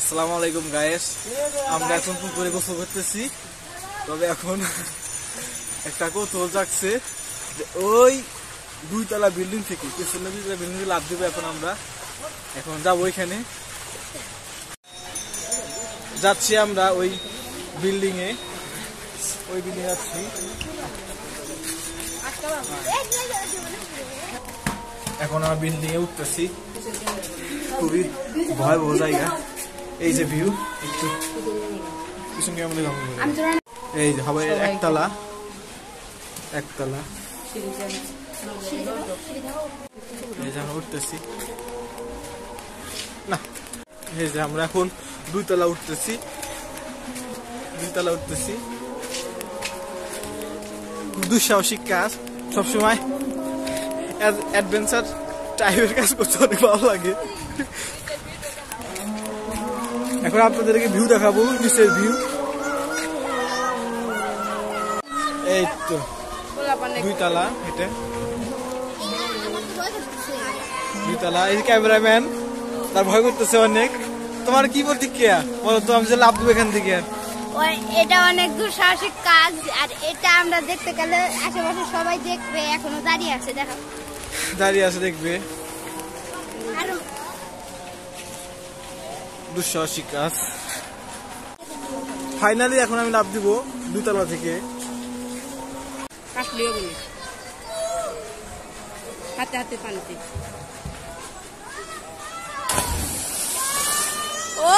আসসালামু আলাইকুম গাইস, আমরা এখন পুকুরে গোসল করতেছি। তবে এখন একটা কৌতূহল জাগছে যে ওই 2 তলা বিল্ডিং থেকে পিছনে 2 তলা বিল্ডিং লাফ দিব। আমরা এখন যাবো, ওইখানে যাচ্ছি আমরা ওই বিল্ডিং এ যাচ্ছি। এখন আমরা বিল্ডিং এ উঠতেছি, খুবই ভয়াবহ জায়গা। এই যে ভিউ, একটু পিছনে এই যে হবে একতলা এই যে আমরা উঠতেছি না, এই যে আমরা এখন 2 তলা উঠতেছি। দুঃসাহসিক কাজ, সবসময় অ্যাডভেঞ্চার টাইপের কাজ করতে অনেক ভালো লাগে। এখন আপনাদেরকে ভিউ দেখাবো, নিচের ভিউ। এই তো 2 তলা, এটা 2 তলা। এই ক্যামেরাম্যান তার ভয় করতেছে অনেক। তোমার কি প্রতিক্রিয়া বলো তো, আমি যে লাভ দেবো এখান থেকে? এটা অনেক দুঃসাহসিক কাজ, আর এটা আমরা দেখতে গেলে আশেপাশে সবাই দেখবে। এখনো দাঁড়িয়ে আছে, দেখবে। দুঃসাহসিক কাজ। ফাইনালি এখন আমি লাভ দিব 2 তলা থেকে। হাতে পানিতে। ও